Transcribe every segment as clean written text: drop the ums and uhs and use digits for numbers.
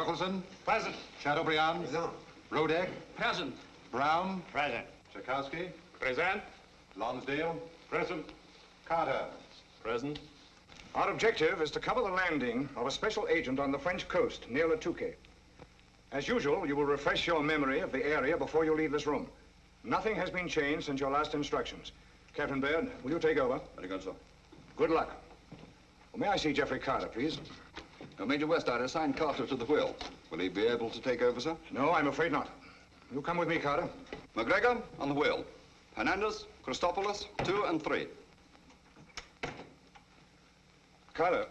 Torkelson? Present. Chateaubriand? Present. Rodek? Present. Brown? Present. Tchaikovsky? Present. Lonsdale? Present. Carter? Present. Our objective is to cover the landing of a special agent on the French coast near Le Touquet. As usual, you will refresh your memory of the area before you leave this room. Nothing has been changed since your last instructions. Captain Baird, will you take over? Very good, sir. Good luck. Well, may I see Jeffrey Carter, please? Major West, I assigned Carter to the wheel. Will he be able to take over, sir? No, I'm afraid not. You come with me, Carter. McGregor on the wheel. Hernandez, Christopoulos, 2 and 3. Carter,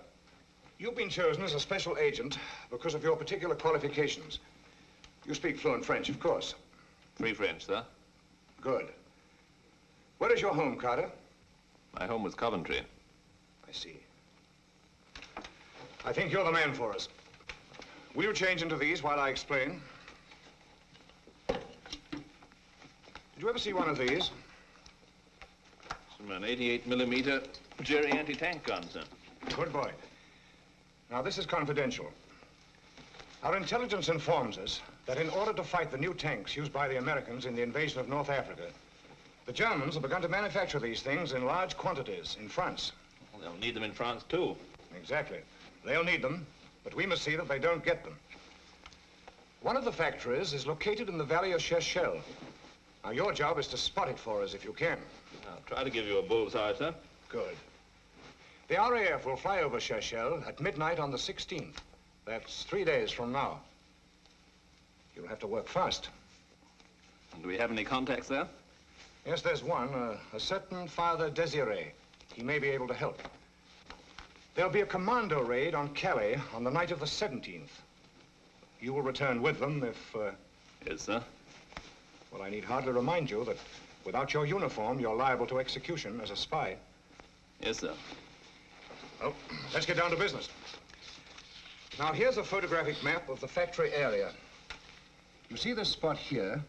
you've been chosen as a special agent because of your particular qualifications. You speak fluent French, of course. Free French, sir. Good. Where is your home, Carter? My home was Coventry. I see. I think you're the man for us. Will you change into these while I explain? Did you ever see one of these? It's an 88mm Jerry anti-tank gun, sir. Good boy. Now, this is confidential. Our intelligence informs us that in order to fight the new tanks used by the Americans in the invasion of North Africa, the Germans have begun to manufacture these things in large quantities in France. Well, they'll need them in France, too. Exactly. They'll need them, but we must see that they don't get them. One of the factories is located in the valley of Cherchell. Now, your job is to spot it for us if you can. I'll try to give you a bullseye, sir. Good. The RAF will fly over Cherchell at midnight on the 16th. That's 3 days from now. You'll have to work fast. And do we have any contacts there? Yes, there's one, a certain Father Desiree. He may be able to help. There'll be a commando raid on Calais on the night of the 17th. You will return with them if, Yes, sir. Well, I need hardly remind you that without your uniform, you're liable to execution as a spy. Yes, sir. Well, let's get down to business. Now, here's a photographic map of the factory area. You see this spot here?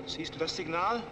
Siehst du das Signal?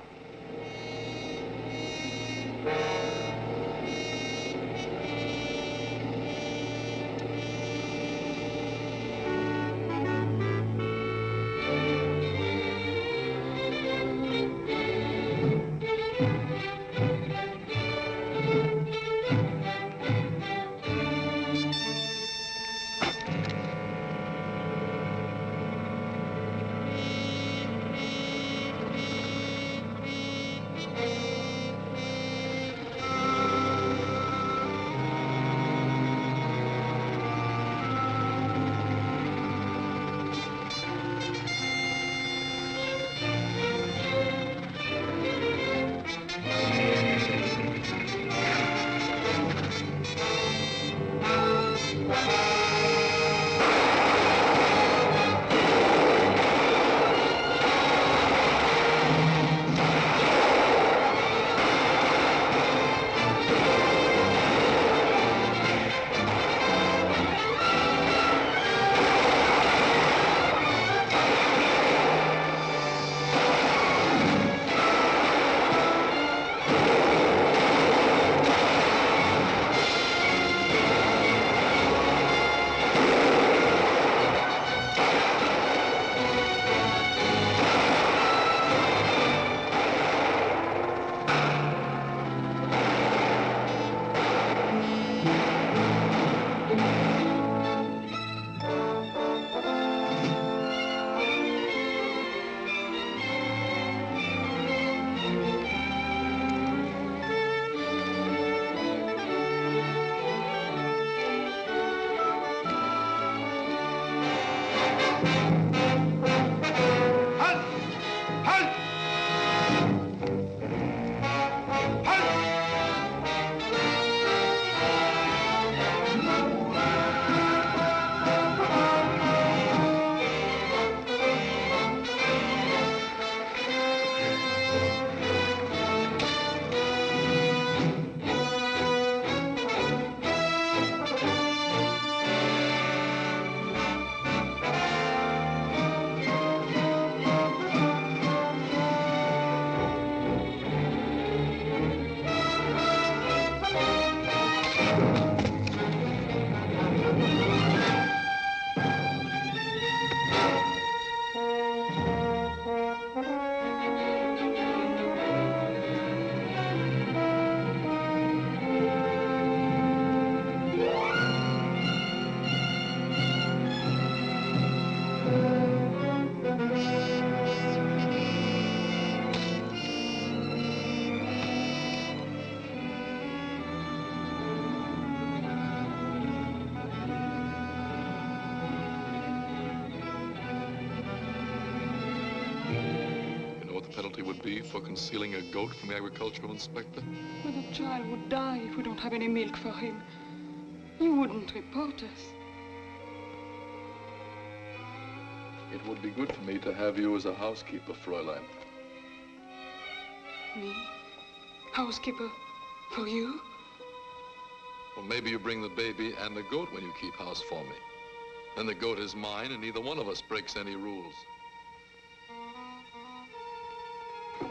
penalty would be for concealing a goat from the agricultural inspector? But the child would die if we don't have any milk for him. You wouldn't report us. It would be good for me to have you as a housekeeper, Fräulein. Me? Housekeeper? For you? Well, maybe you bring the baby and the goat when you keep house for me. Then the goat is mine, and neither one of us breaks any rules.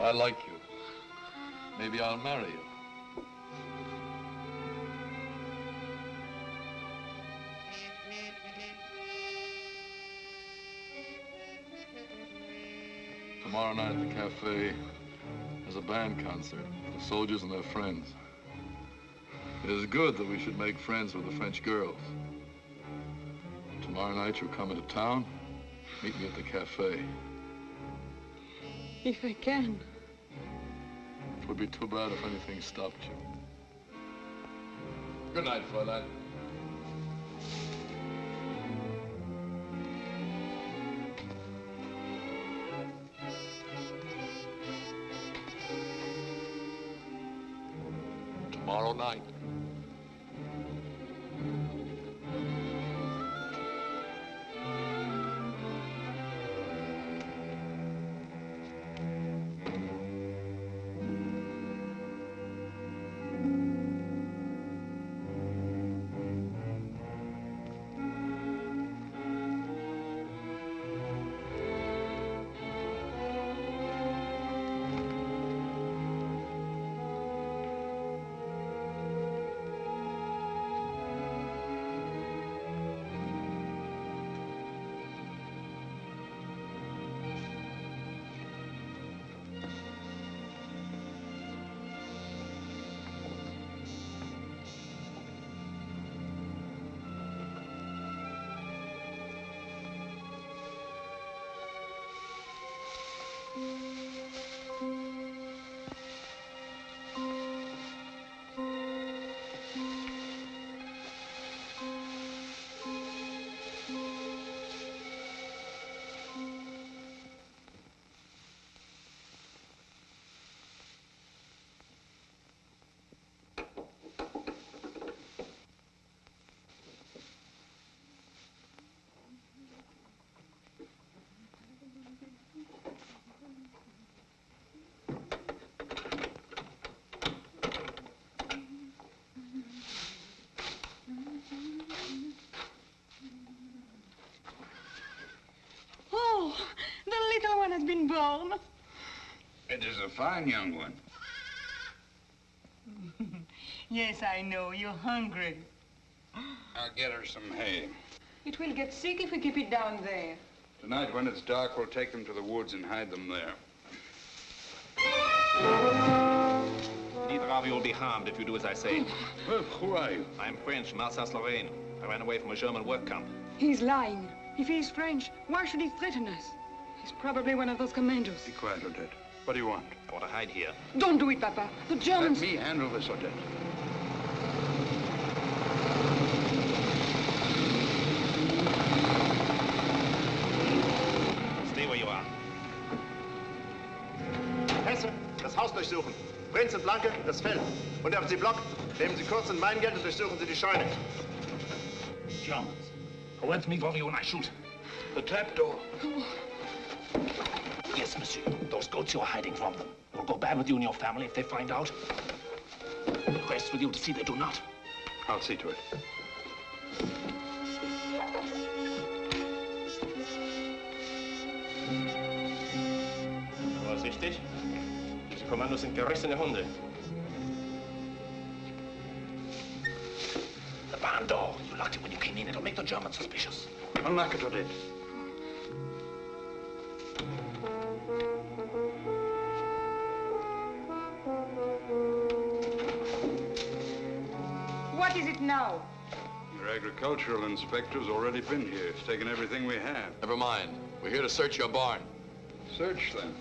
I like you. Maybe I'll marry you. Tomorrow night at the cafe, there's a band concert for soldiers and their friends. It is good that we should make friends with the French girls. Tomorrow night you'll come into town, meet me at the cafe. If I can. It would be too bad if anything stopped you. Good night, Fräulein. Tomorrow night. Has been born. It is a fine young one. Yes, I know. You're hungry. I'll get her some hay. It will get sick if we keep it down there. Tonight, when it's dark, we'll take them to the woods and hide them there. Neither of you will be harmed if you do as I say. Well, who are you? I'm French, from Alsace-Lorraine. I ran away from a German work camp. He's lying. If he's French, why should he threaten us? He's probably one of those commandos. Be quiet, Odette. What do you want? I want to hide here. Don't do it, Papa. The Germans... Let me handle this, Odette. Stay where you are. Hesse, das Haus durchsuchen. Prinz und Blanke, das Feld. Und auf Sie Block, nehmen Sie kurz ein Weingeld und durchsuchen Sie die Scheune. Germans. Who wants me for you when I shoot? The trapdoor. Yes, monsieur. Those goats you are hiding from them. It will go bad with you and your family if they find out. It rests with you to see they do not. I'll see to it. Vorsichtig. Diese Kommandos sind gerissene Hunde. The barn door. You locked it when you came in. It'll make the Germans suspicious. Unlock it, Odette. What is it now? Your agricultural inspector's already been here. He's taken everything we have. Never mind. We're here to search your barn. Search, then.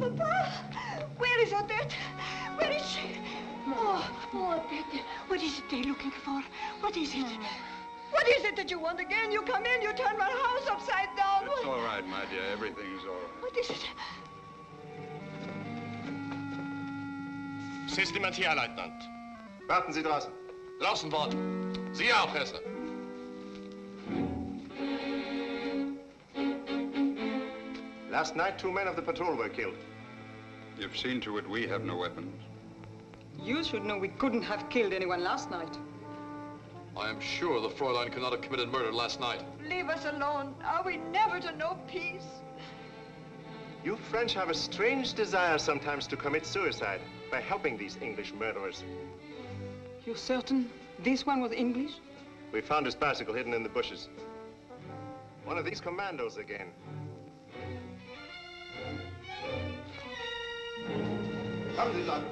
Papa, where is Odette? Where is she? Oh, Betty, what is it they're looking for? What is it? What is it that you want again? You come in, you turn my house upside down. It's all right, my dear. Everything's all right. What is it? System hier, Leutnant. Warten Sie draußen. Draußen warten. Sie auch, Hesse. Last night, 2 men of the patrol were killed. You've seen to it we have no weapons. You should know we couldn't have killed anyone last night. I am sure the Fräulein could not have committed murder last night. Leave us alone. Are we never to know peace? You French have a strange desire sometimes to commit suicide by helping these English murderers. You're certain this one was English? We found his bicycle hidden in the bushes. One of these commandos again. Kommen Sie dran.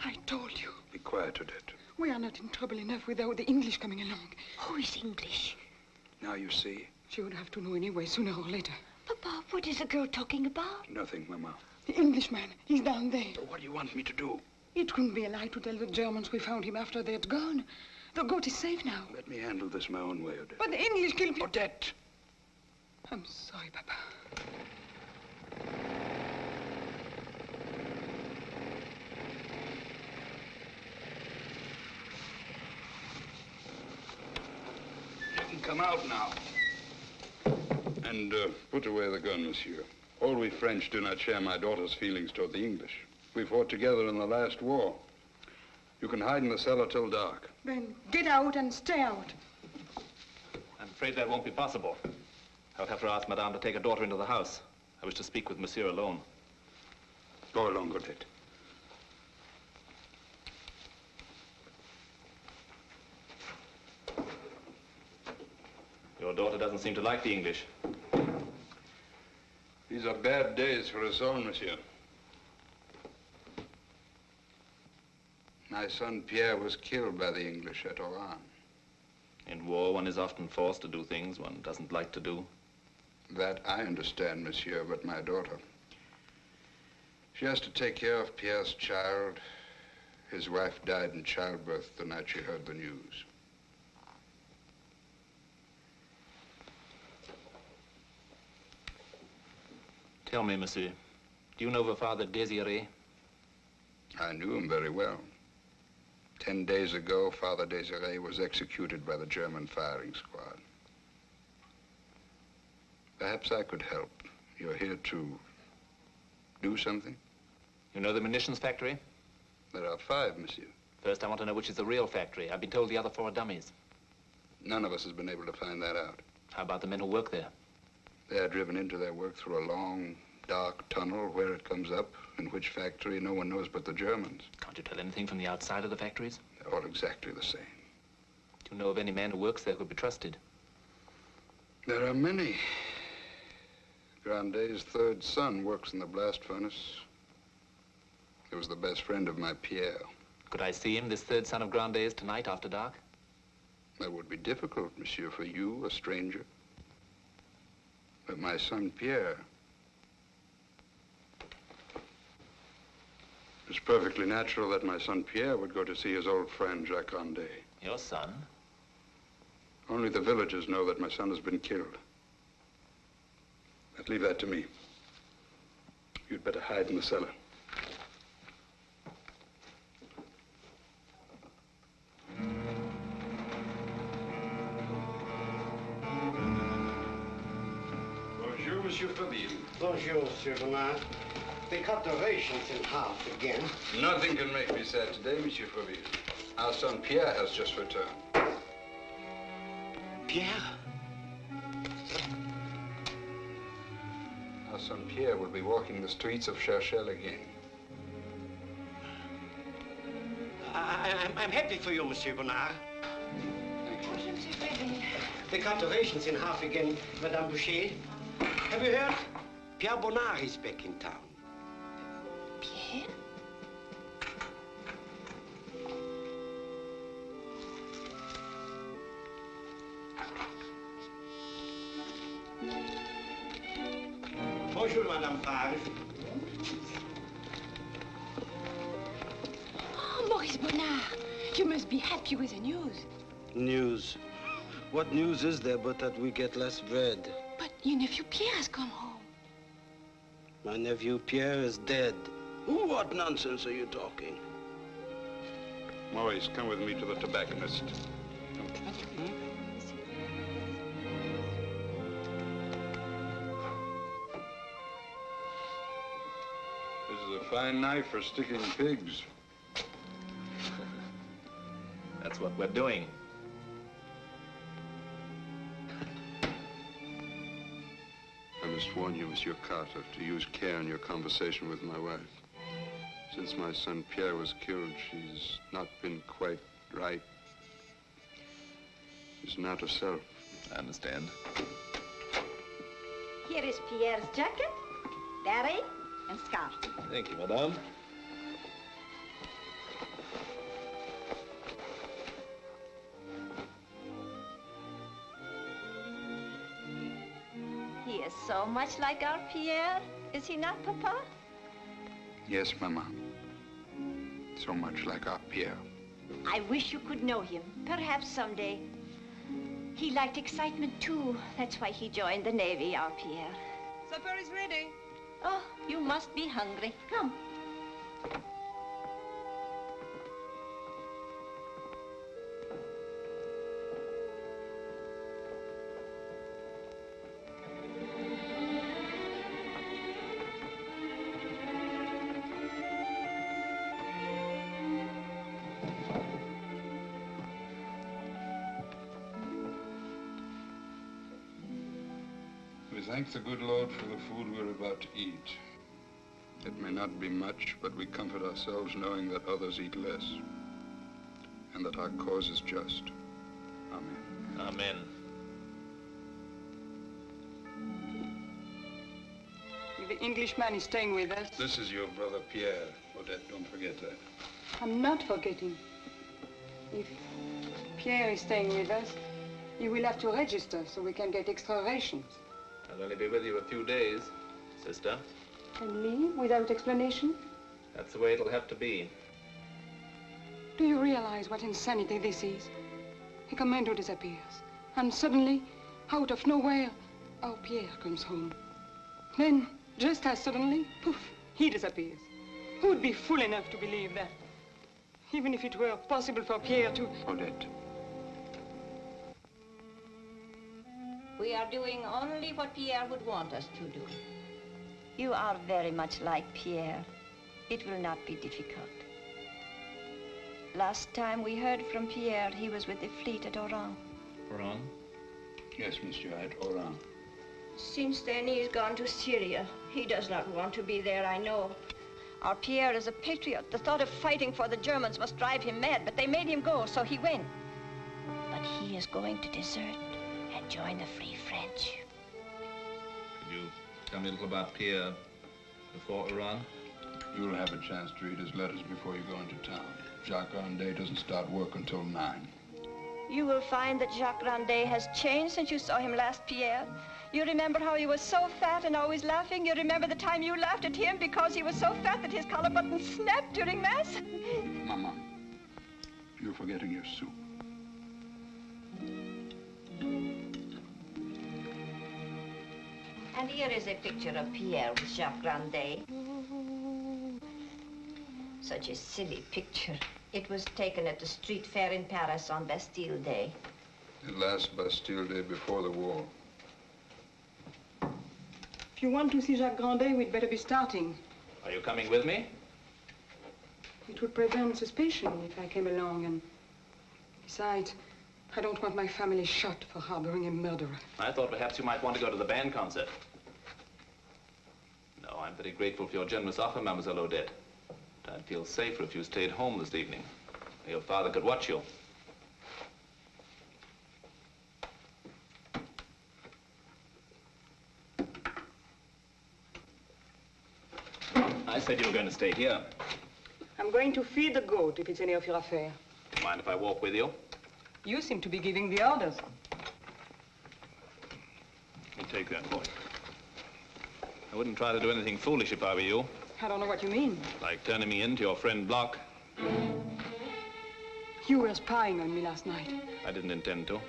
I told you. Be quiet, Odette. We are not in trouble enough without the English coming along. Who is English? Now you see. She would have to know anyway, sooner or later. Papa, what is the girl talking about? Nothing, Mama. The Englishman, he's down there. What do you want me to do? It couldn't be a lie to tell the Germans we found him after they'd gone. The goat is safe now. Let me handle this my own way, Odette. But the English killed people. Odette! I'm sorry, Papa. You can come out now. And put away the gun, monsieur. All we French do not share my daughter's feelings toward the English. We fought together in the last war. You can hide in the cellar till dark. Then get out and stay out. I'm afraid that won't be possible. I'll have to ask Madame to take her daughter into the house. I wish to speak with Monsieur alone. Go along, Odette. Your daughter doesn't seem to like the English. These are bad days for us all, monsieur. My son Pierre was killed by the English at Oran. In war, one is often forced to do things one doesn't like to do. That I understand, monsieur, but my daughter. She has to take care of Pierre's child. His wife died in childbirth the night she heard the news. Tell me, monsieur, do you know the Father Désiré? I knew him very well. 10 days ago, Father Désiré was executed by the German firing squad. Perhaps I could help. You're here to do something? You know the munitions factory? There are 5, monsieur. First, I want to know which is the real factory. I've been told the other 4 are dummies. None of us has been able to find that out. How about the men who work there? They are driven into their work through a long, dark tunnel. Where it comes up, in which factory, no one knows but the Germans. Can't you tell anything from the outside of the factories? They're all exactly the same. Do you know of any man who works there who could be trusted? There are many. Grandet's 3rd son works in the blast furnace. He was the best friend of my Pierre. Could I see him, this 3rd son of Grandet's, tonight after dark? That would be difficult, monsieur, for you, a stranger. But my son Pierre... It's perfectly natural that my son Pierre would go to see his old friend, Jacques Grandet. Your son? Only the villagers know that my son has been killed. But leave that to me. You'd better hide in the cellar. Bonjour, Monsieur Fabille. Bonjour, Monsieur Bernard. They cut the rations in half again. Nothing can make me sad today, Monsieur Fabille. Our son Pierre has just returned. Pierre? Our son Pierre will be walking the streets of Cherchel again. I'm happy for you, Monsieur Bernard. Thank you. They cut the rations in half again, Madame Boucher. Have you heard? Pierre Bonnard is back in town. Pierre? Bonjour, Madame Page. Oh, Maurice Bonnard, you must be happy with the news. News. What news is there but that we get less bread? But your nephew Pierre has come home. My nephew Pierre is dead. What nonsense are you talking? Maurice, come with me to the tobacconist. This is a fine knife for sticking pigs. That's what we're doing. I must warn you, Monsieur Carter, to use care in your conversation with my wife. Since my son Pierre was killed, she's not been quite right. She's not herself. I understand. Here is Pierre's jacket, beret, and scarf. Thank you, madame. He is so much like our Pierre, is he not, Papa? Yes, Mama. So much like our Pierre. I wish you could know him, perhaps someday. He liked excitement, too. That's why he joined the Navy, our Pierre. Supper is ready. Oh, you must be hungry. Come. We thank the good Lord for the food we're about to eat. It may not be much, but we comfort ourselves knowing that others eat less, and that our cause is just. Amen. Amen. The Englishman is staying with us. This is your brother Pierre. Odette, don't forget that. I'm not forgetting. If Pierre is staying with us, he will have to register so we can get extra rations. I'll only be with you a few days, sister. And leave without explanation? That's the way it'll have to be. Do you realize what insanity this is? A commando disappears, and suddenly, out of nowhere, our Pierre comes home. Then, just as suddenly, poof, he disappears. Who would be fool enough to believe that? Even if it were possible for Pierre to... Odette. We are doing only what Pierre would want us to do. You are very much like Pierre. It will not be difficult. Last time we heard from Pierre, he was with the fleet at Oran. Oran? Yes, monsieur, at Oran. Since then, he's gone to Syria. He does not want to be there, I know. Our Pierre is a patriot. The thought of fighting for the Germans must drive him mad, but they made him go, so he went. But he is going to desert and join the Free French. Could you tell me a little about Pierre before Oran? You'll have a chance to read his letters before you go into town. Jacques Grandet doesn't start work until 9. You will find that Jacques Grandet has changed since you saw him last, Pierre. You remember how he was so fat and always laughing? You remember the time you laughed at him because he was so fat that his collar button snapped during Mass? Mama, you're forgetting your soup. And here is a picture of Pierre with Jacques Grandet. Such a silly picture. It was taken at the street fair in Paris on Bastille Day. The last Bastille Day before the war. If you want to see Jacques Grandet, we'd better be starting. Are you coming with me? It would prevent suspicion if I came along, and besides, I don't want my family shot for harboring a murderer. I thought perhaps you might want to go to the band concert. No, I'm very grateful for your generous offer, Mademoiselle Odette. But I'd feel safer if you stayed home this evening. Your father could watch you. I said you were going to stay here. I'm going to feed the goat if it's any of your affair. Mind if I walk with you? You seem to be giving the orders. Let me take that, boy. I wouldn't try to do anything foolish if I were you. I don't know what you mean. Like turning me in to your friend Block. You were spying on me last night. I didn't intend to.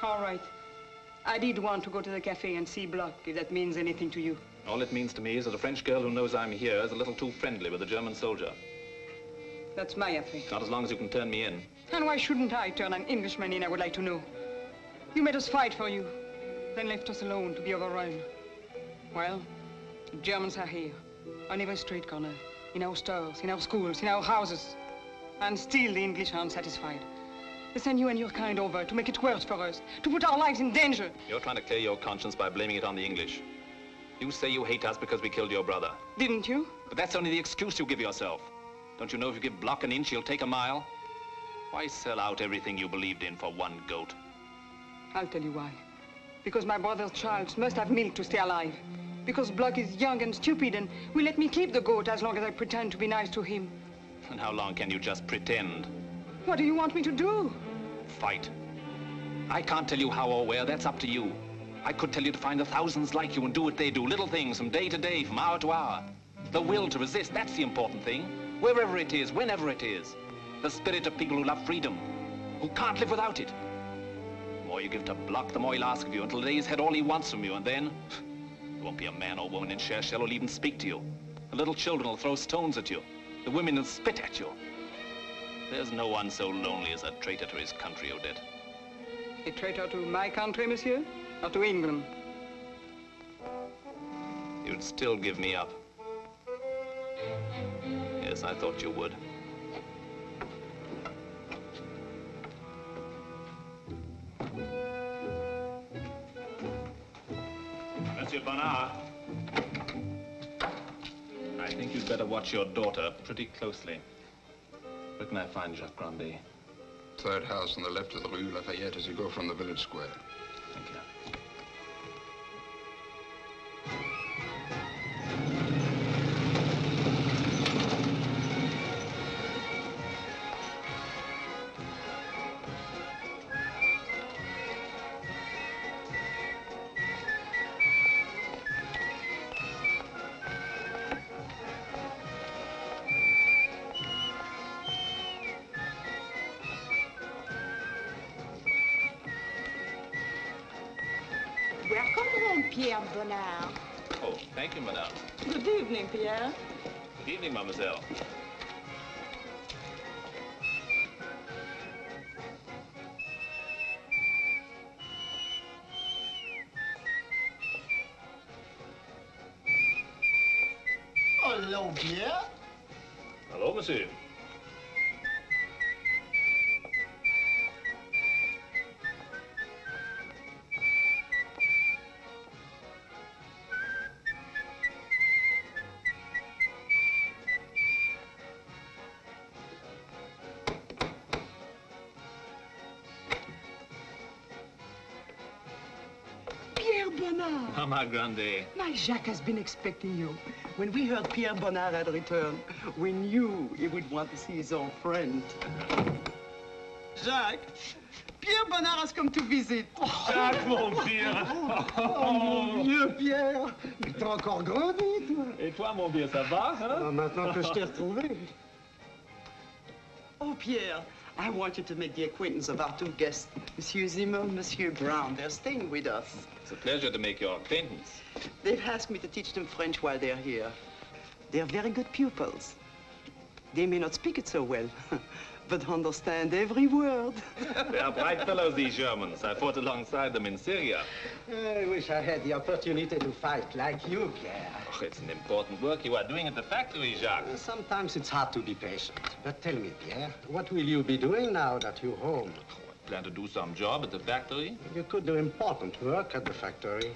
All right. I did want to go to the cafe and see Block, if that means anything to you. All it means to me is that a French girl who knows I'm here is a little too friendly with a German soldier. That's my affair. Not as long as you can turn me in. And why shouldn't I turn an Englishman in, I would like to know? You made us fight for you, then left us alone to be overrun. Well, the Germans are here, on every street corner, in our stores, in our schools, in our houses. And still the English are unsatisfied. They send you and your kind over to make it worse for us, to put our lives in danger. You're trying to clear your conscience by blaming it on the English. You say you hate us because we killed your brother. Didn't you? But that's only the excuse you give yourself. Don't you know if you give Block an inch, he'll take a mile? Why sell out everything you believed in for one goat? I'll tell you why. Because my brother's child must have milk to stay alive. Because Block is young and stupid and will let me keep the goat as long as I pretend to be nice to him. And how long can you just pretend? What do you want me to do? Fight. I can't tell you how or where, that's up to you. I could tell you to find the thousands like you and do what they do, little things from day to day, from hour to hour. The will to resist, that's the important thing. Wherever it is, whenever it is. The spirit of people who love freedom, who can't live without it. The more you give to Block, the more he'll ask of you until the day he's had all he wants from you, and then there won't be a man or woman in Cherchell who'll even speak to you. The little children will throw stones at you. The women will spit at you. There's no one so lonely as a traitor to his country, Odette. A traitor to my country, monsieur? Or to England? You'd still give me up. Yes, I thought you would. Monsieur Bonnard. I think you'd better watch your daughter pretty closely. Where can I find Jacques Grandet? Third house on the left of the Rue Lafayette as you go from the village square. Thank you. Welcome home, Pierre Bonnard. Oh, thank you, madame. Good evening, Pierre. Good evening, mademoiselle. Hello, Pierre. Hello, monsieur. Pierre Bonnard. Mama Grande. My Jacques has been expecting you. When we heard Pierre Bonnard had returned, we knew he would want to see his old friend. Jacques, Pierre Bonnard has come to visit. Jacques, mon vieux. Oh, mon vieux Pierre. Mais t'as encore grandi, toi. Et toi, mon vieux, ça va, hein? Ah, maintenant que je t'ai retrouvé. Oh, Pierre, I want you to make the acquaintance of our two guests, Monsieur Zimmer, Monsieur Brown. They're staying with us. It's a pleasure to make your acquaintance. They've asked me to teach them French while they're here. They're very good pupils. They may not speak it so well, but understand every word. They are bright fellows, these Germans. I fought alongside them in Syria. I wish I had the opportunity to fight like you, Pierre. Oh, it's an important work you are doing at the factory, Jacques. Sometimes it's hard to be patient. But tell me, Pierre, what will you be doing now that you're home? I plan to do some job at the factory. You could do important work at the factory.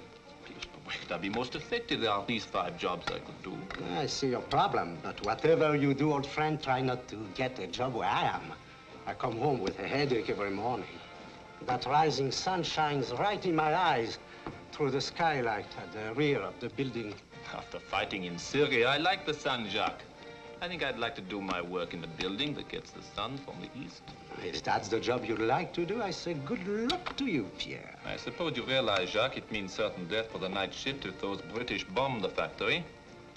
Where could I be most effective? There are at least 5 jobs I could do. I see your problem, but whatever you do, old friend, try not to get a job where I am. I come home with a headache every morning. That rising sun shines right in my eyes through the skylight at the rear of the building. After fighting in Syria, I like the sun, Jacques. I think I'd like to do my work in the building that gets the sun from the east. If that's the job you'd like to do, I say good luck to you, Pierre. I suppose you realize, Jacques, it means certain death for the night shift if those British bomb the factory.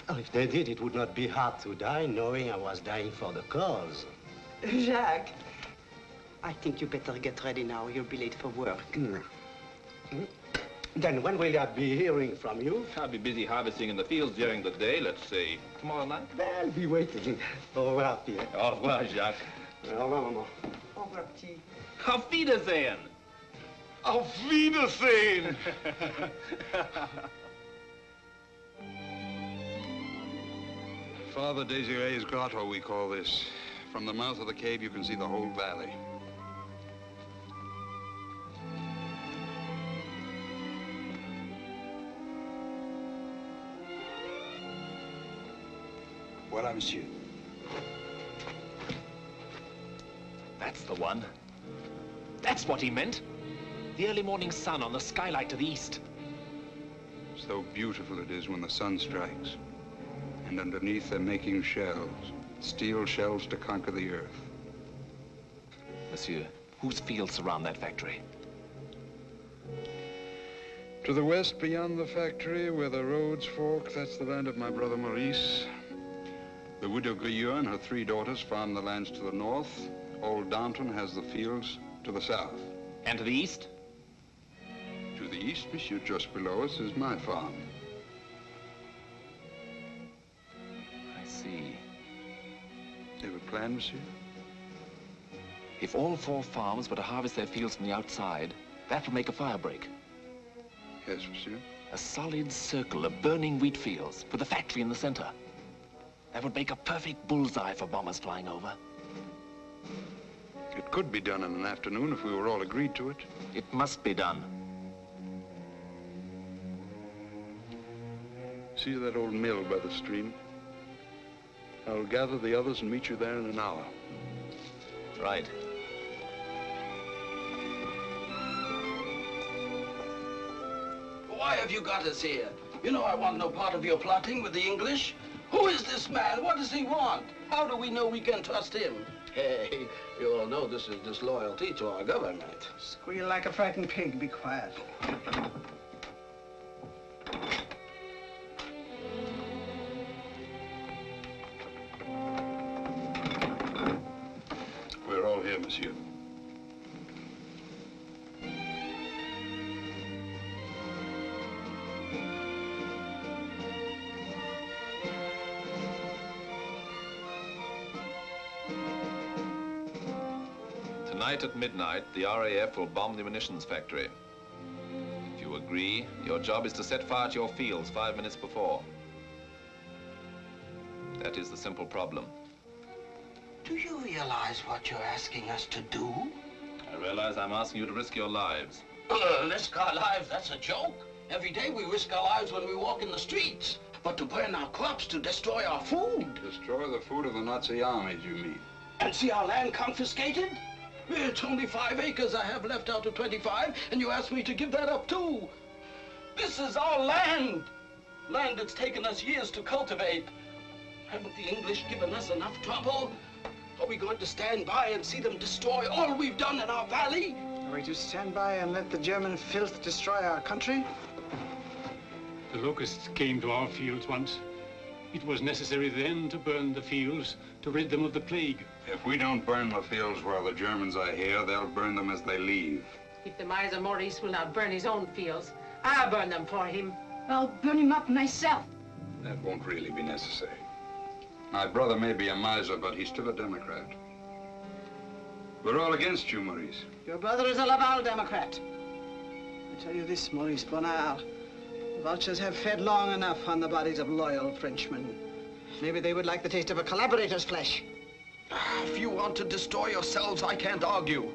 Oh, if they did, it would not be hard to die, knowing I was dying for the cause. Jacques, I think you better get ready now. You'll be late for work. Then when will I be hearing from you? I'll be busy harvesting in the fields during the day, let's say tomorrow night. I'll be waiting. Au revoir, Pierre. Au revoir, Jacques. Au revoir, maman. Au revoir, petit. Auf Wiedersehen. Auf Wiedersehen! Father Desiree's grotto, we call this. From the mouth of the cave, you can see the whole valley. Voilà, monsieur. That's the one. That's what he meant. The early morning sun on the skylight to the east. So beautiful it is when the sun strikes. And underneath they're making shells. Steel shells to conquer the earth. Monsieur, whose fields surround that factory? To the west, beyond the factory, where the roads fork, that's the land of my brother Maurice. The widow Grieux and her 3 daughters farm the lands to the north. Old Downton has the fields to the south. And to the east? To the east, monsieur, just below us, is my farm. I see. They have a plan, monsieur? If all 4 farms were to harvest their fields from the outside, that would make a fire break. Yes, monsieur. A solid circle of burning wheat fields with a factory in the center. That would make a perfect bullseye for bombers flying over. It could be done in an afternoon if we were all agreed to it. It must be done. See that old mill by the stream? I'll gather the others and meet you there in an hour. Right. Why have you got us here? You know I want no part of your plotting with the English. Who is this man? What does he want? How do we know we can trust him? Hey, you all know this is disloyalty to our government. Squeal like a frightened pig. Be quiet. We're all here, monsieur. Tonight at midnight, the RAF will bomb the munitions factory. If you agree, your job is to set fire to your fields 5 minutes before. That is the simple problem. Do you realize what you're asking us to do? I realize I'm asking you to risk your lives. Risk our lives? That's a joke. Every day we risk our lives when we walk in the streets. But to burn our crops, to destroy our food. Destroy the food of the Nazi armies, you mean? And see our land confiscated? It's only 5 acres I have left out of 25, and you ask me to give that up too. This is our land. Land that's taken us years to cultivate. Haven't the English given us enough trouble? Are we going to stand by and see them destroy all we've done in our valley? Are we to stand by and let the German filth destroy our country? The locusts came to our fields once. It was necessary then to burn the fields to rid them of the plague. If we don't burn the fields while the Germans are here, they'll burn them as they leave. If the miser Maurice will not burn his own fields, I'll burn them for him. I'll burn him up myself. That won't really be necessary. My brother may be a miser, but he's still a Democrat. We're all against you, Maurice. Your brother is a Laval Democrat. I tell you this, Maurice Bonnard. The vultures have fed long enough on the bodies of loyal Frenchmen. Maybe they would like the taste of a collaborator's flesh. If you want to destroy yourselves, I can't argue.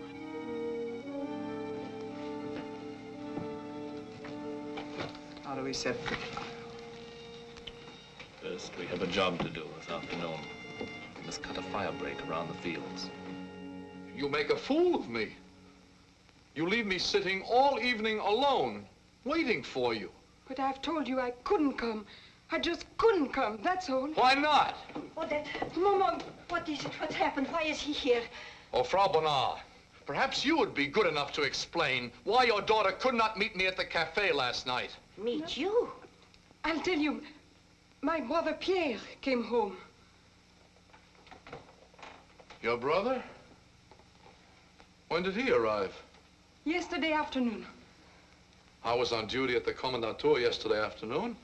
How do we set? First, we have a job to do this afternoon. We must cut a fire break around the fields. You make a fool of me. You leave me sitting all evening alone, waiting for you. But I've told you I couldn't come. I just couldn't come, that's all. Why not? Odette. Maman. What is it? What's happened? Why is he here? Oh, Frau Bonnard, perhaps you would be good enough to explain why your daughter could not meet me at the cafe last night. Meet you? I'll tell you. My brother Pierre came home. Your brother? When did he arrive? Yesterday afternoon. I was on duty at the Kommandantur yesterday afternoon,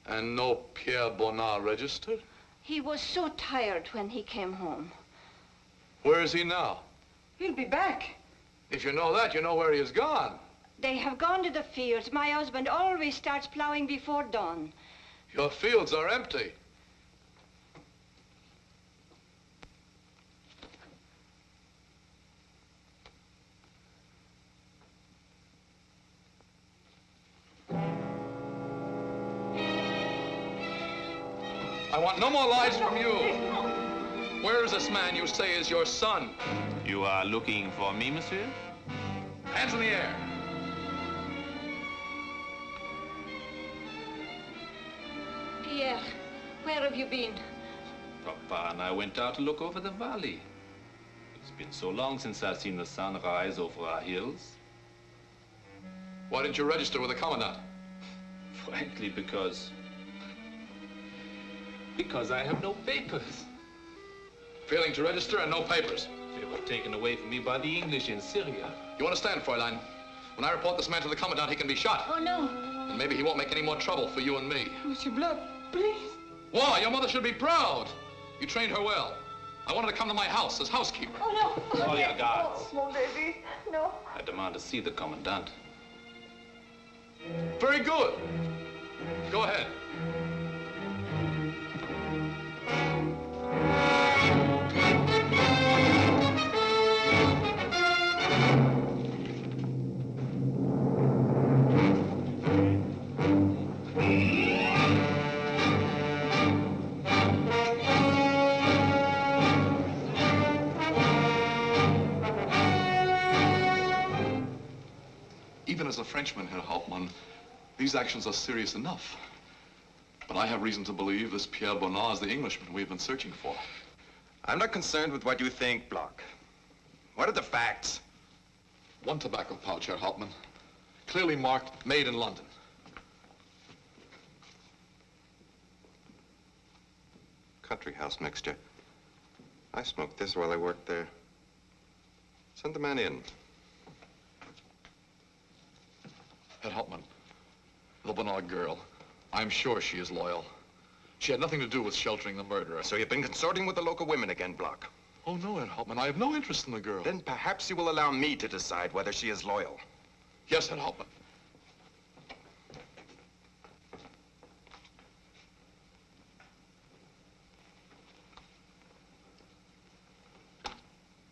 and no Pierre Bonnard registered. He was so tired when he came home. Where is he now? He'll be back. If you know that, you know where he has gone. They have gone to the fields. My husband always starts plowing before dawn. Your fields are empty. I want no more lies from you. Where is this man you say is your son? You are looking for me, monsieur? Hands in the air. Pierre, where have you been? Papa and I went out to look over the valley. It's been so long since I've seen the sun rise over our hills. Why didn't you register with the commandant? Frankly, because I have no papers. Failing to register and no papers. They were taken away from me by the English in Syria. You understand, Fräulein? When I report this man to the commandant, he can be shot. Oh, no. And maybe he won't make any more trouble for you and me. Monsieur Bloch, please. Why? Your mother should be proud. You trained her well. I wanted to come to my house as housekeeper. Oh, no. Call your guards. Oh, mon baby. No. I demand to see the commandant. Very good. Go ahead. Even as a Frenchman, Herr Hauptmann, these actions are serious enough. But I have reason to believe this Pierre Bonnard is the Englishman we've been searching for. I'm not concerned with what you think, Bloch. What are the facts? One tobacco pouch, Herr Hauptmann. Clearly marked, made in London. Country house mixture. I smoked this while I worked there. Send the man in. Herr Hauptmann, the Bonnard girl, I'm sure she is loyal. She had nothing to do with sheltering the murderer. So you've been consorting with the local women again, Bloch? Oh, no, Herr Hauptmann, I have no interest in the girl. Then perhaps you will allow me to decide whether she is loyal. Yes, Herr Hauptmann.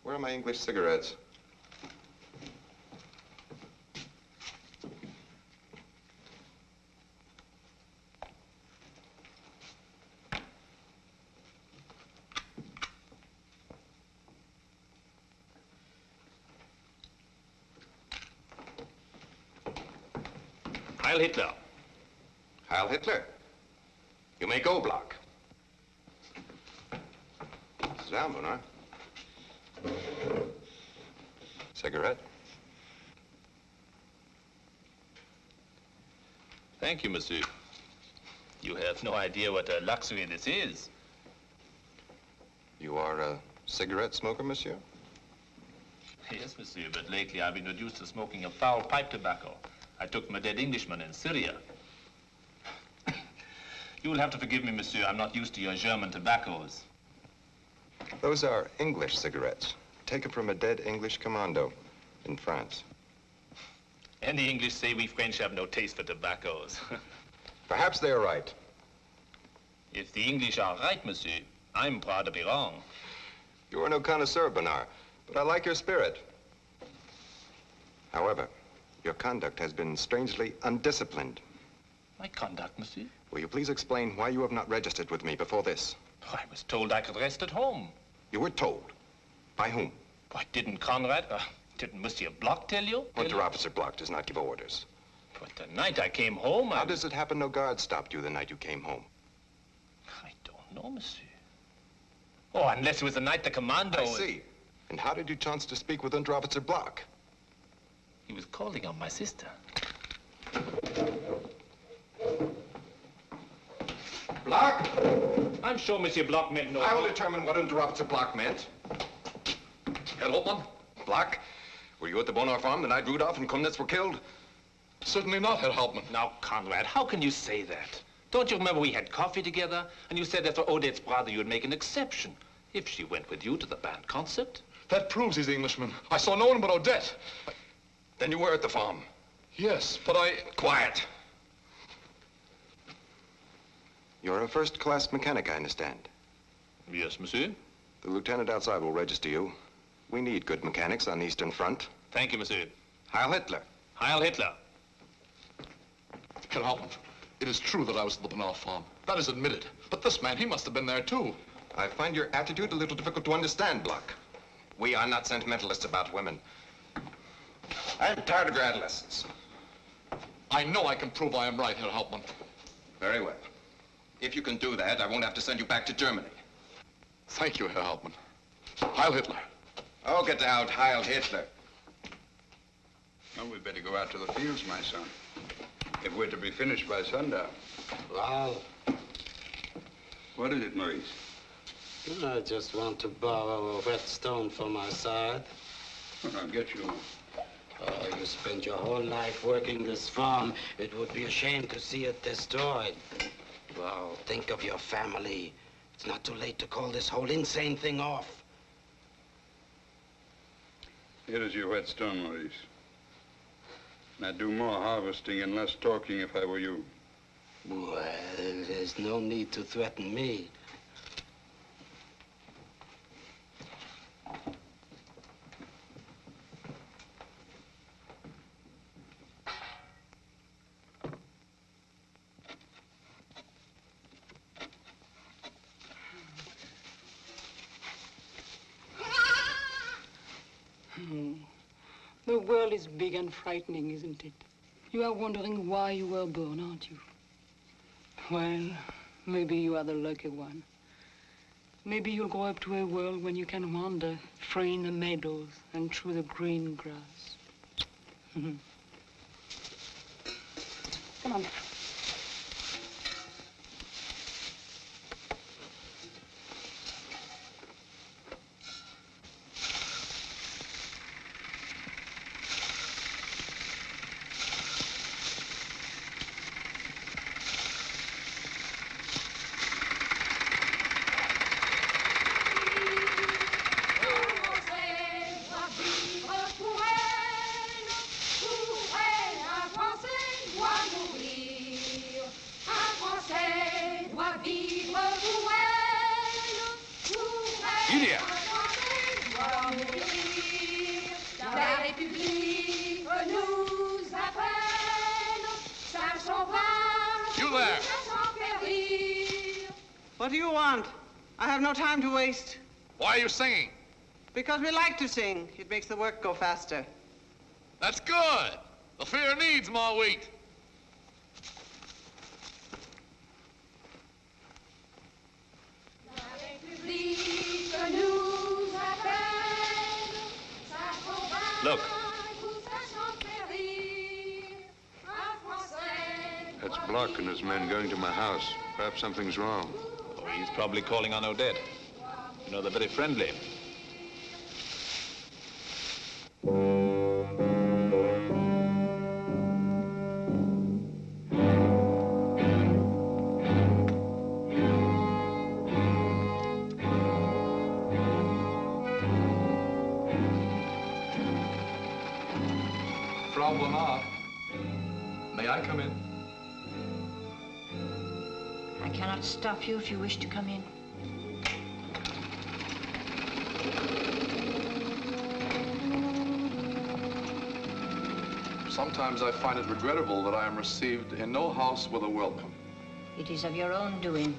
Where are my English cigarettes? Heil Hitler. Heil Hitler. You may go, Bloch. Sit down, Bonnard. Cigarette? Thank you, monsieur. You have no idea what a luxury this is. You are a cigarette smoker, monsieur? Yes, monsieur, but lately I've been reduced to smoking a foul pipe tobacco. I took from a dead Englishman in Syria. You will have to forgive me, monsieur. I'm not used to your German tobaccos. Those are English cigarettes, taken from a dead English commando in France. And the English say we French have no taste for tobaccos. Perhaps they are right. If the English are right, monsieur, I'm proud to be wrong. You are no connoisseur, Bonnard, but I like your spirit. However, your conduct has been strangely undisciplined. My conduct, monsieur? Will you please explain why you have not registered with me before this? I was told I could rest at home. You were told? By whom? Why, didn't Conrad, didn't Monsieur Bloch tell you? Unterofficer Bloch does not give orders. But the night I came home, How does it happen no guard stopped you the night you came home? no, monsieur. Oh, unless it was the night the commando... I see. And how did you chance to speak with Unterofficer Block? He was calling on my sister. Block? I'm sure Monsieur Block meant no... I will determine what Unterofficer Block meant. Herr Hauptmann? Block? Were you at the Bonar farm the night Rudolph and Kumnitz were killed? Certainly not, Herr Hauptmann. Now, Conrad, how can you say that? Don't you remember we had coffee together? And you said that for Odette's brother you'd make an exception if she went with you to the band concert? That proves he's Englishman. I saw no one but Odette. Then you were at the farm? Yes, but I... Quiet. You're a first-class mechanic, I understand. Yes, monsieur. The lieutenant outside will register you. We need good mechanics on the Eastern Front. Thank you, monsieur. Heil Hitler. Heil Hitler. Herr Hauptmann, it is true that I was at the Bonar farm. That is admitted. But this man, he must have been there, too. I find your attitude a little difficult to understand, Block. We are not sentimentalists about women. I'm tired of your adolescence. I know I can prove I am right, Herr Hauptmann. Very well. If you can do that, I won't have to send you back to Germany. Thank you, Herr Hauptmann. Heil Hitler. Oh, get out, Heil Hitler. Well, we'd better go out to the fields, my son. If we're to be finished by sundown. Well, What is it, Maurice? I just want to borrow a whetstone for my side. Well, I'll get you one. Oh, you spent your whole life working this farm. It would be a shame to see it destroyed. Well, think of your family. It's not too late to call this whole insane thing off. Here is your whetstone, Maurice. I'd do more harvesting and less talking if I were you. Well, there's no need to threaten me. The world is big and frightening, isn't it? You are wondering why you were born, aren't you? Well, maybe you are the lucky one. Maybe you'll grow up to a world when you can wander free in the meadows and through the green grass. Come on. What do you want? I have no time to waste. Why are you singing? Because we like to sing. It makes the work go faster. That's good. The fear needs more wheat. Look. That's Block and his men going to my house. Perhaps something's wrong. Oh, he's probably calling on Odette. You know, they're very friendly. Frau Bonar, may I come in? I cannot stop you if you wish to come in. Sometimes I find it regrettable that I am received in no house with a welcome. It is of your own doing.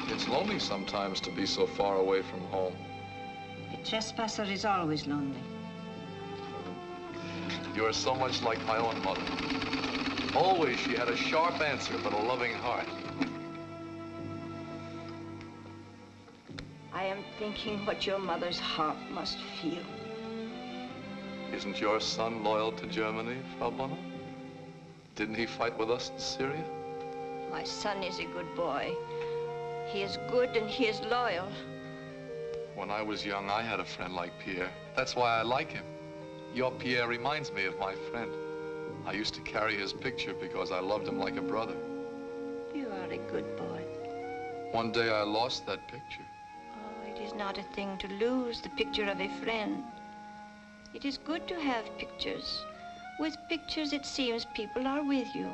It's lonely sometimes to be so far away from home. A trespasser is always lonely. You are so much like my own mother. Always she had a sharp answer, but a loving heart. I am thinking what your mother's heart must feel. Isn't your son loyal to Germany, Frau Bonner? Didn't he fight with us in Syria? My son is a good boy. He is good and he is loyal. When I was young, I had a friend like Pierre. That's why I like him. Your Pierre reminds me of my friend. I used to carry his picture because I loved him like a brother. You are a good boy. One day I lost that picture. Oh, it is not a thing to lose, the picture of a friend. It is good to have pictures. With pictures, it seems people are with you.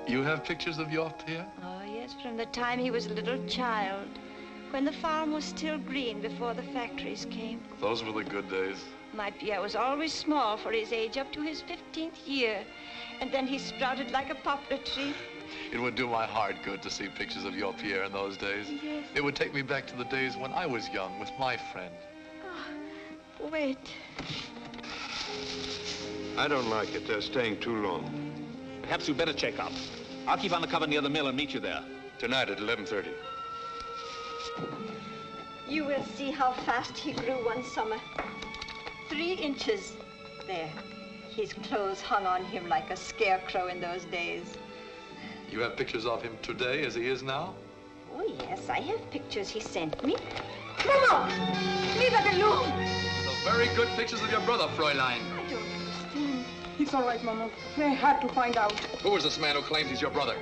You have pictures of your Pierre? Oh, yes, from the time he was a little child, when the farm was still green before the factories came. Those were the good days. My Pierre was always small for his age up to his 15th year, and then he sprouted like a poplar tree. It would do my heart good to see pictures of your Pierre in those days. Yes. It would take me back to the days when I was young with my friend. Oh, wait. I don't like it. They're staying too long. Perhaps you'd better check up. I'll keep on the cover near the mill and meet you there. Tonight at 11:30. You will see how fast he grew one summer. 3 inches. There. His clothes hung on him like a scarecrow in those days. You have pictures of him today as he is now? Oh, yes, I have pictures he sent me. Mama! Leave it alone! Those very good pictures of your brother, Fräulein. I don't understand. It's all right, Mama. They had to find out. Who is this man who claims he's your brother?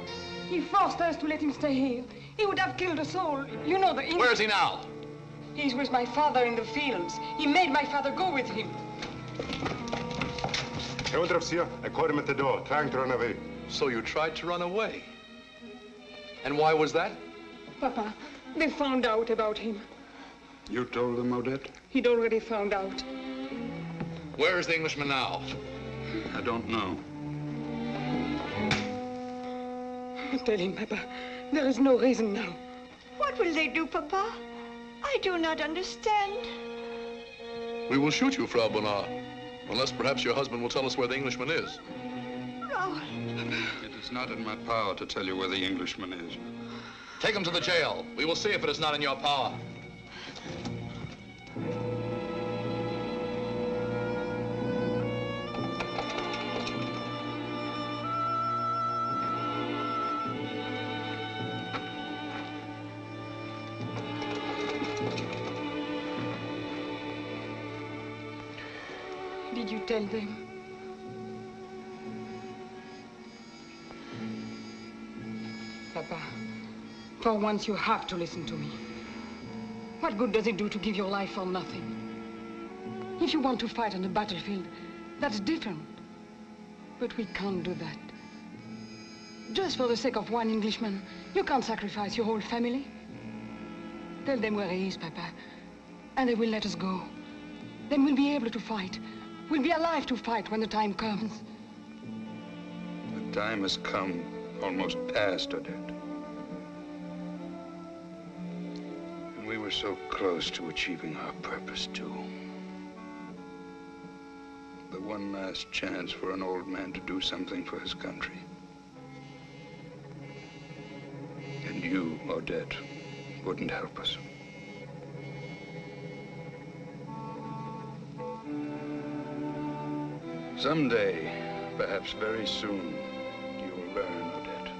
He forced us to let him stay here. He would have killed us all. You know the English... Where is he now? He's with my father in the fields. He made my father go with him. I caught him at the door, trying to run away. So you tried to run away? And why was that? Papa, they found out about him. You told them, Odette? He'd already found out. Where is the Englishman now? I don't know. Tell him, Papa. There is no reason now. What will they do, Papa? I do not understand. We will shoot you, Frau Bonner. Unless perhaps your husband will tell us where the Englishman is. Raoul. It is not in my power to tell you where the Englishman is. Take him to the jail. We will see if it is not in your power. Did you tell them? Papa, for once you have to listen to me. What good does it do to give your life for nothing? If you want to fight on the battlefield, that's different. But we can't do that. Just for the sake of one Englishman, you can't sacrifice your whole family. Tell them where he is, Papa, and they will let us go. Then we'll be able to fight. We'll be alive to fight when the time comes. The time has come, almost past, Odette. And we were so close to achieving our purpose, too. The one last chance for an old man to do something for his country. And you, Odette, wouldn't help us. Someday, perhaps very soon, you will learn, Odette.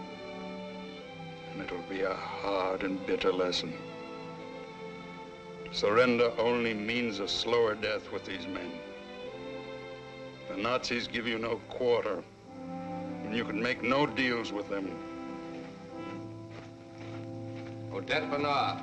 And it'll be a hard and bitter lesson. Surrender only means a slower death with these men. The Nazis give you no quarter, and you can make no deals with them. Odette Bernard.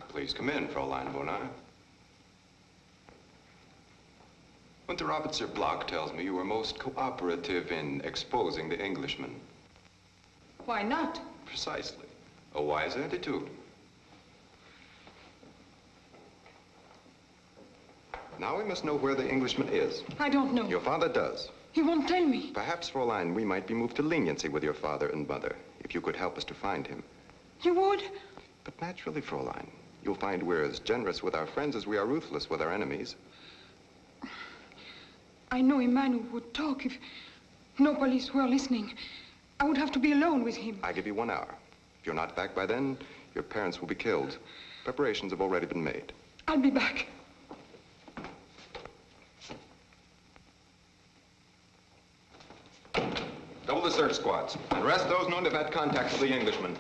Please come in, Fräulein Bonner. Unteroffizier Block tells me you were most cooperative in exposing the Englishman. Why not? Precisely. A wise attitude. Now we must know where the Englishman is. I don't know. Your father does. He won't tell me. Perhaps, Fräulein, we might be moved to leniency with your father and mother, if you could help us to find him. You would? But naturally, Fräulein, you'll find we're as generous with our friends as we are ruthless with our enemies. I know a man who would talk if no police were listening. I would have to be alone with him. I give you 1 hour. If you're not back by then, your parents will be killed. Preparations have already been made. I'll be back. Double the search squads. And arrest those known to have had contact with the Englishman.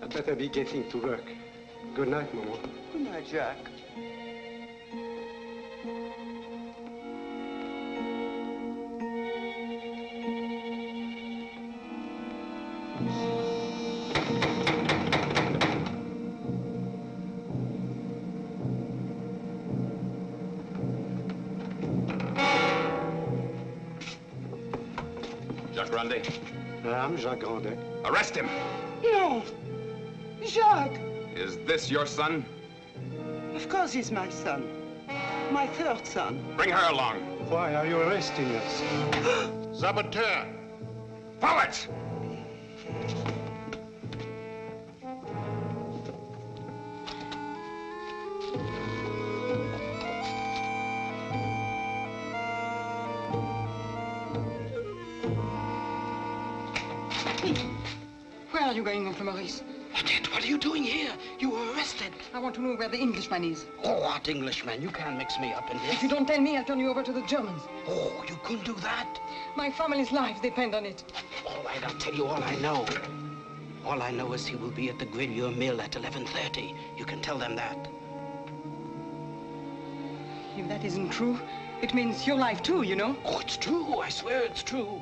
I'd better be getting to work. Good night, Mama. Good night, Jack. Jacques Grandet. I'm Jacques Grandet. Arrest him! No! Jacques! Is this your son? Of course he's my son. My third son. Bring her along. Why are you arresting us? Saboteur! Forward! Where are you going, Uncle Maurice? Odette, what are you doing here? You were arrested. I want to know where the Englishman is. Oh, what Englishman? You can't mix me up in this. If you don't tell me, I'll turn you over to the Germans. Oh, you couldn't do that? My family's lives depend on it. All right, I'll tell you all I know. All I know is he will be at the Grelier Mill at 11:30. You can tell them that. If that isn't true, it means your life too, you know. Oh, it's true. I swear it's true.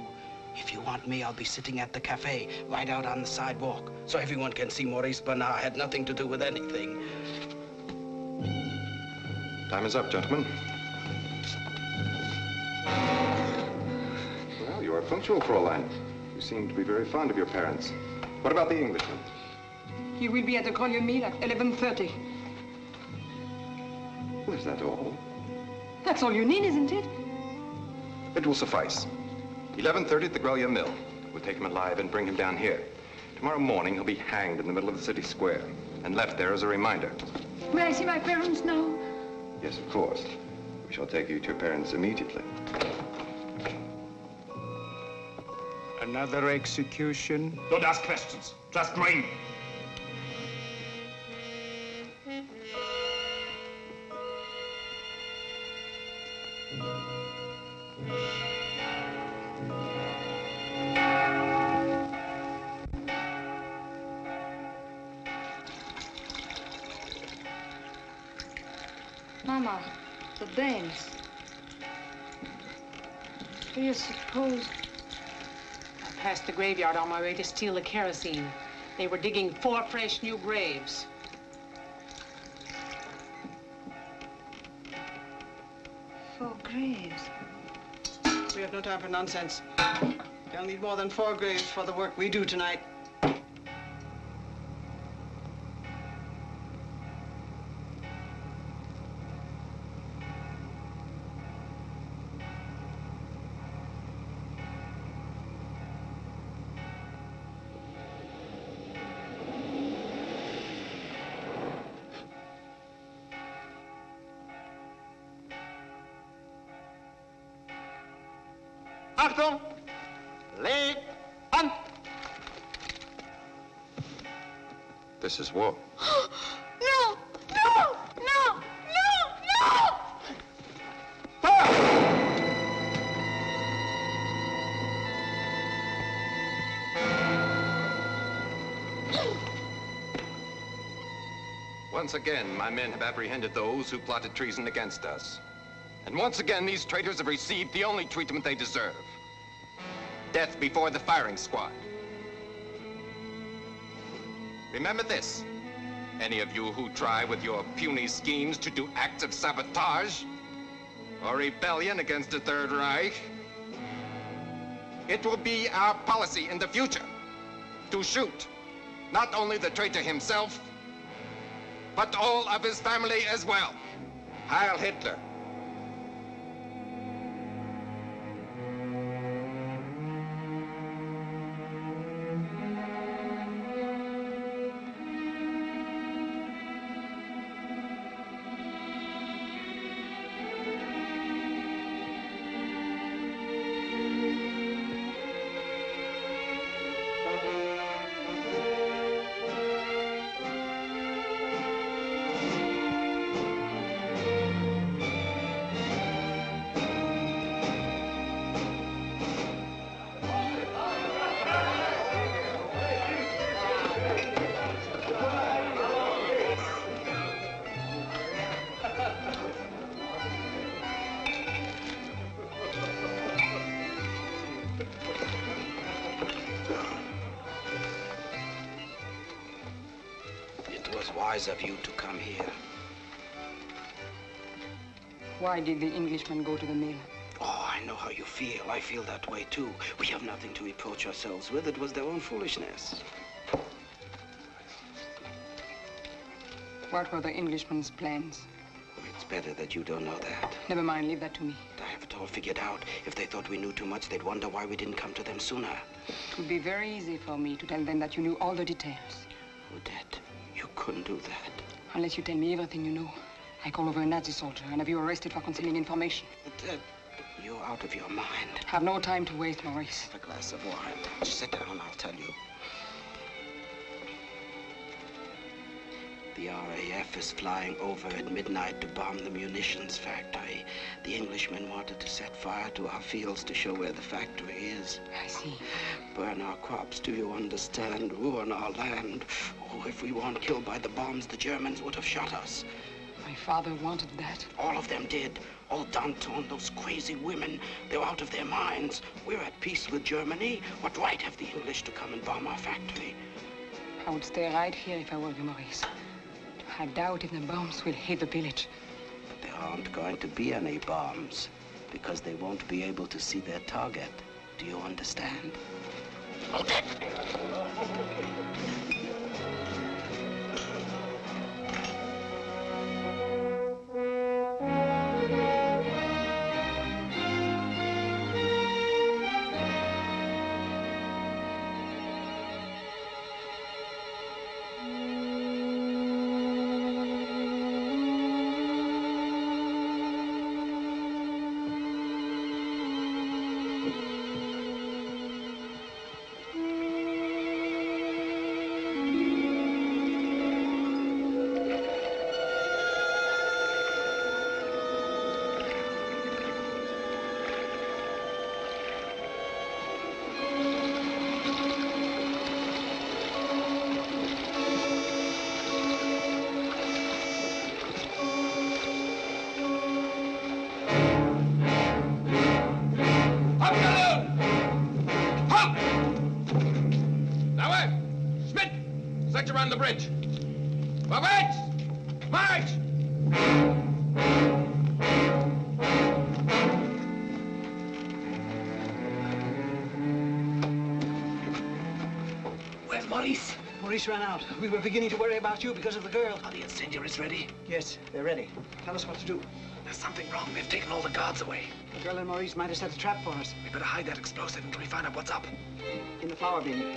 If you want me, I'll be sitting at the cafe right out on the sidewalk so everyone can see Maurice Bernard had nothing to do with anything. Time is up, gentlemen. Well, you are punctual, Fräulein. You seem to be very fond of your parents. What about the Englishman? He will be at the Grelier Mill at 11:30. Well, is that all? That's all you need, isn't it? It will suffice. 11:30 at the Grelier Mill. We'll take him alive and bring him down here. Tomorrow morning, he'll be hanged in the middle of the city square and left there as a reminder. May I see my parents now? Yes, of course. We shall take you to your parents immediately. Another execution? Don't ask questions. Just ring. Mama, the Danes. Do you suppose... I passed the graveyard on my way to steal the kerosene. They were digging 4 fresh new graves. For graves. We have no time for nonsense. They'll need more than 4 graves for the work we do tonight. Achtung! Leg an! This is war. No! No! No! No! No! Once again, my men have apprehended those who plotted treason against us. And once again, these traitors have received the only treatment they deserve. Death before the firing squad. Remember this. Any of you who try with your puny schemes to do acts of sabotage or rebellion against the Third Reich, it will be our policy in the future to shoot not only the traitor himself, but all of his family as well. Heil Hitler. Wise of you to come here. Why did the Englishman go to the mill? Oh, I know how you feel. I feel that way too. We have nothing to reproach ourselves with. It was their own foolishness. What were the Englishman's plans? It's better that you don't know that. Never mind, leave that to me. I have it all figured out. If they thought we knew too much, they'd wonder why we didn't come to them sooner. It would be very easy for me to tell them that you knew all the details. Odette, you couldn't do that. Unless you tell me everything you know. I call over a Nazi soldier and have you arrested for concealing information. Odette, you're out of your mind. Have no time to waste, Maurice. A glass of wine. Just sit down, I'll tell you. The RAF is flying over at midnight to bomb the munitions factory. The Englishmen wanted to set fire to our fields to show where the factory is. I see. Burn our crops, do you understand? Ruin our land. Oh, if we weren't killed by the bombs, the Germans would have shot us. My father wanted that. All of them did. All Danton, those crazy women. They're out of their minds. We're at peace with Germany. What right have the English to come and bomb our factory? I would stay right here if I were you, Maurice. I doubt if the bombs will hit the village. There aren't going to be any bombs because they won't be able to see their target. Do you understand? Odette! Around the bridge. Forward! March! Where's Maurice? Maurice ran out. We were beginning to worry about you because of the girl. Are the incendiaries ready? Yes, they're ready. Tell us what to do. There's something wrong. They've taken all the guards away. The girl and Maurice might have set a trap for us. We better hide that explosive until we find out what's up. In the flour bin.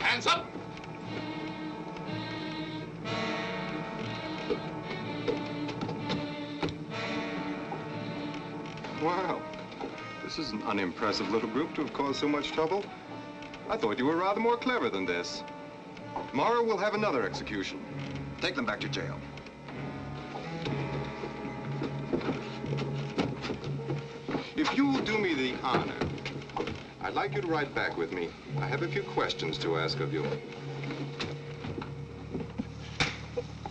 Hands up! Wow. This is an unimpressive little group to have caused so much trouble. I thought you were rather more clever than this. Tomorrow we'll have another execution. Take them back to jail. If you will do me the honor, I'd like you to ride back with me. I have a few questions to ask of you.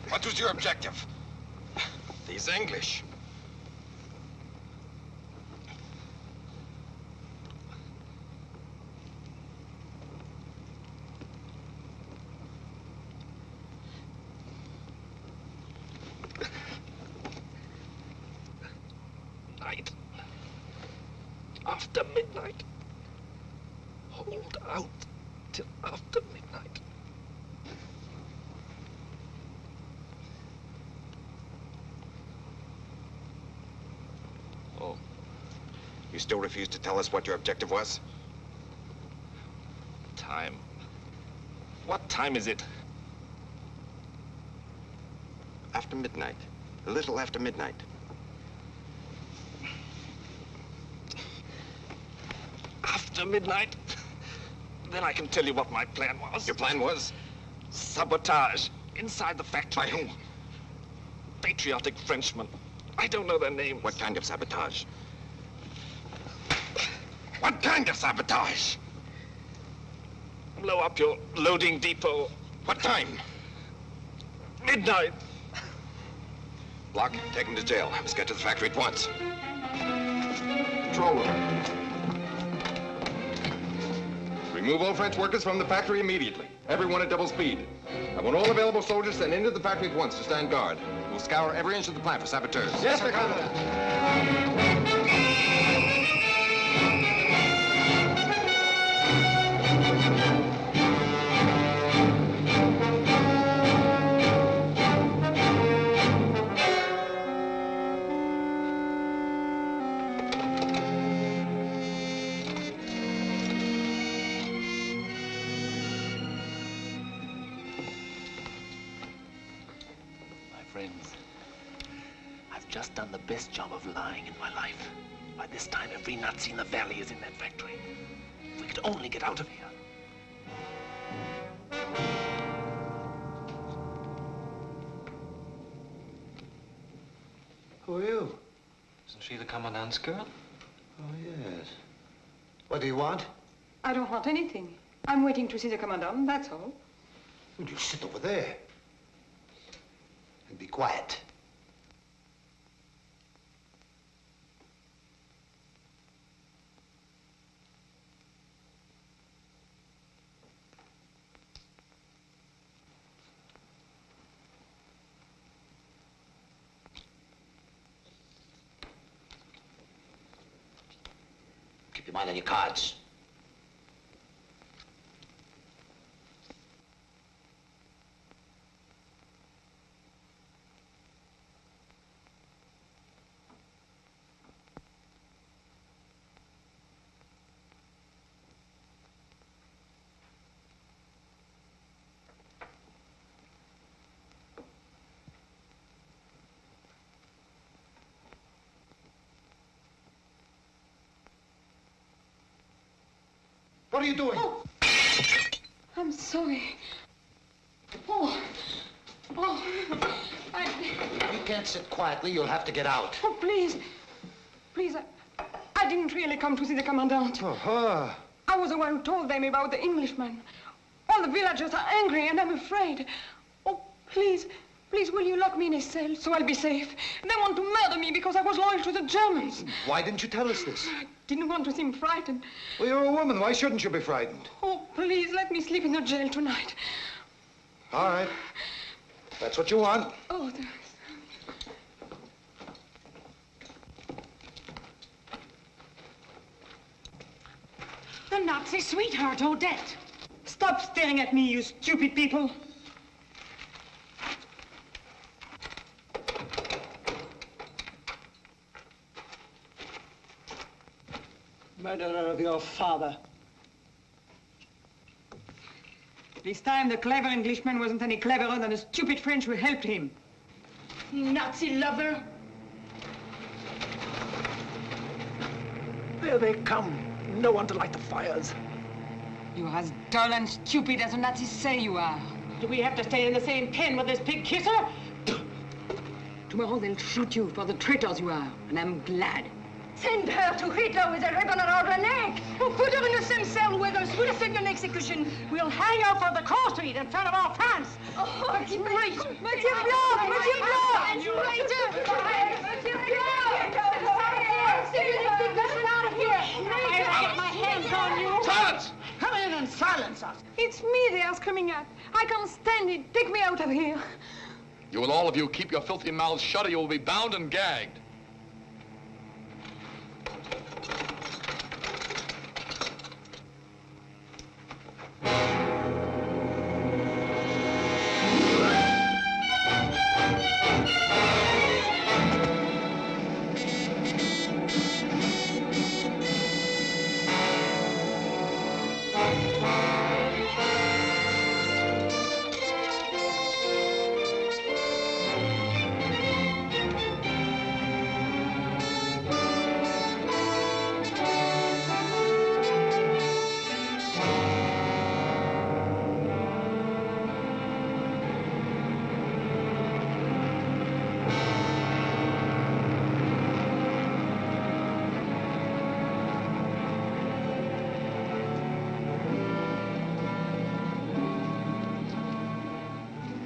What was your objective? These English. Night. After midnight. Hold out till after midnight. Oh. You still refuse to tell us what your objective was? Time. What time is it? After midnight. A little after midnight. After midnight? Then I can tell you what my plan was. Your plan was? Sabotage inside the factory. By whom? Patriotic Frenchmen. I don't know their names. What kind of sabotage? What kind of sabotage? Blow up your loading depot. What time? Midnight. Block, take him to jail. Let's get to the factory at once. Control room. Remove all French workers from the factory immediately. Everyone at double speed. I want all available soldiers sent into the factory at once to stand guard. We'll scour every inch of the plant for saboteurs. Yes, sir, Commandant. Friends, I've just done the best job of lying in my life. By this time, every Nazi in the valley is in that factory. If we could only get out of here. Who are you? Isn't she the Commandant's girl? Oh, yes. What do you want? I don't want anything. I'm waiting to see the Commandant, that's all. Well, you sit over there. And be quiet. Keep your mind on your cards. What are you doing? Oh. I'm sorry. Oh. You can't sit quietly. You'll have to get out. Oh, please. Please, I didn't really come to see the Commandant. Uh-huh. I was the one who told them about the Englishman. All the villagers are angry, and I'm afraid. Oh, please, will you lock me in a cell so I'll be safe? They want to murder me because I was loyal to the Germans. Why didn't you tell us this? I didn't want to seem frightened. Well, you're a woman. Why shouldn't you be frightened? Oh, please, let me sleep in the jail tonight. All right. That's what you want. Oh, The Nazi sweetheart, Odette. Stop staring at me, you stupid people. Murderer of your father. This time, the clever Englishman wasn't any cleverer than the stupid French who helped him. Nazi lover. There they come. No one to light the fires. You're as dull and stupid as the Nazis say you are. Do we have to stay in the same pen with this pig kisser? Tomorrow they'll shoot you for the traitors you are, and I'm glad. Send her to Hitler with a ribbon around her neck. We'll put her in the same cell with us. We'll send an execution. We'll hang her for the cross street in front of our fans. Oh, That's great. Monsieur Blanc! Monsieur Blanc! And you later. Monsieur Blanc! Get out of here. I'll get my hands on you. Silence! Come in and silence us. It's me they are screaming at. I can't stand it. Take me out of here. You will all of you keep your filthy mouths shut or you will be bound and gagged.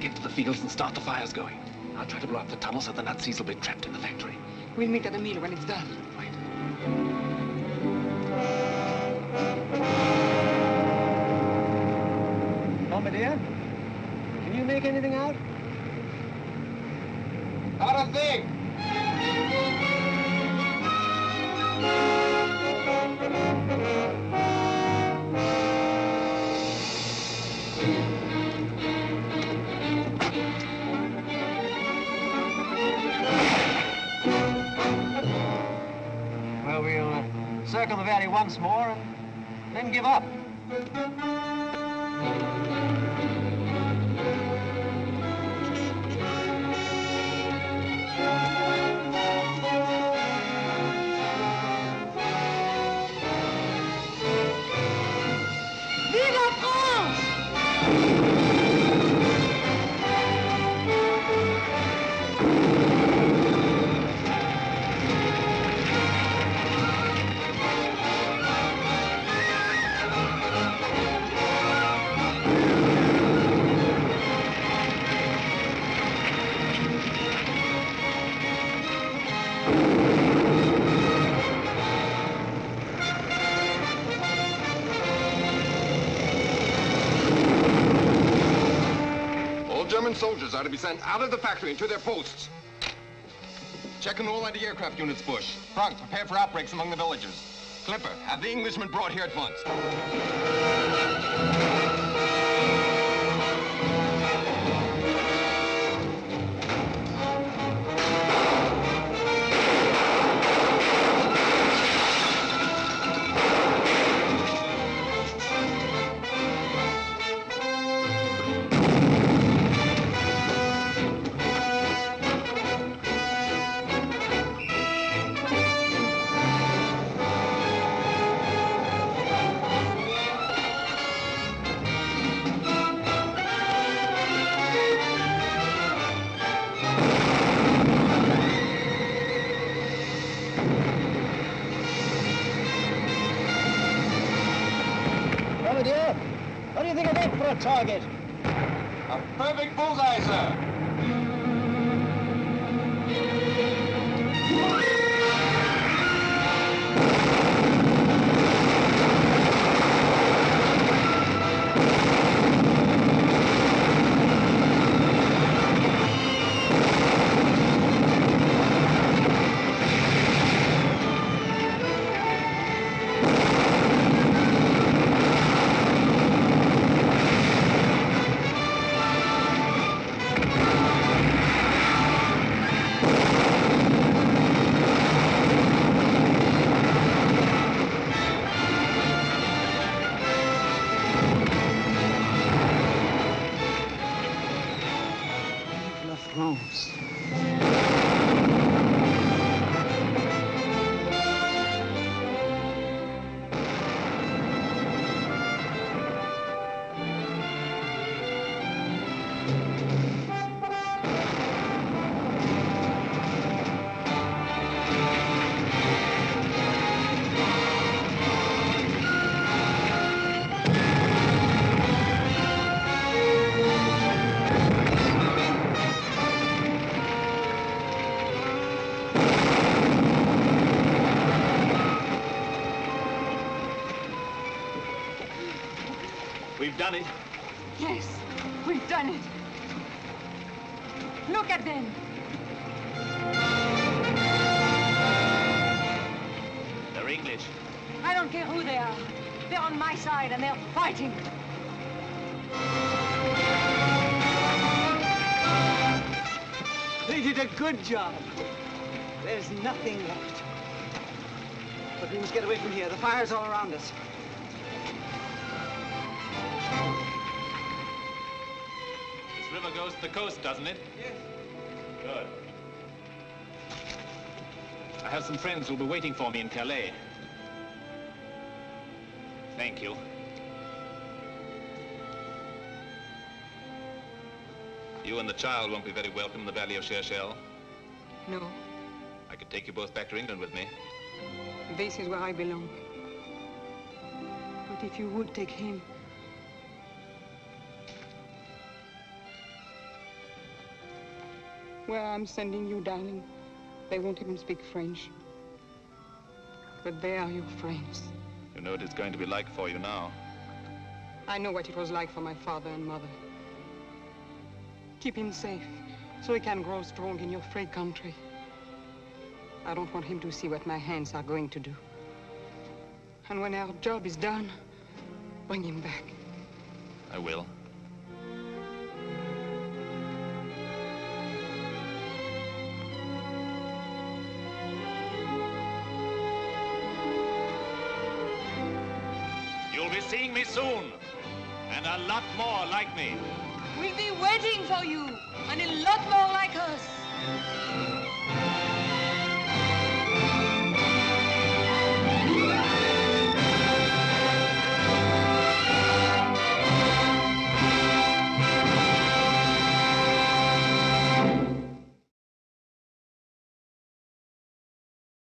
Get to the fields and start the fires going. I'll try to blow up the tunnel so the Nazis will be trapped in the factory. We'll meet at the mill when it's done. Bombardier, can you make anything out? Not a thing. Well, we'll circle the valley once more and then give up. Vive la France! All German soldiers are to be sent out of the factory and to their posts. Check on all anti-aircraft units, Bush. Frank, prepare for outbreaks among the villagers. Clipper, have the Englishmen brought here at once. Bombardier, what do you think of that for a target? A perfect bullseye, sir. We've done it. Yes, we've done it. Look at them. They're English. I don't care who they are. They're on my side and they're fighting. They did a good job. There's nothing left. But we must get away from here. The fire's all around us. This river goes to the coast, doesn't it? Yes. Good. I have some friends who'll be waiting for me in Calais. Thank you. You and the child won't be very welcome in the Valley of Cherchell. No, I could take you both back to England with me. this is where I belong. But if you would take him, where I'm sending you, darling, they won't even speak French. But they are your friends. You know what it's going to be like for you now. I know what it was like for my father and mother. Keep him safe, so he can grow strong in your free country. I don't want him to see what my hands are going to do. And when our job is done, bring him back. I will. You'll be seeing me soon, and a lot more like me. We'll be waiting for you, and a lot more like us.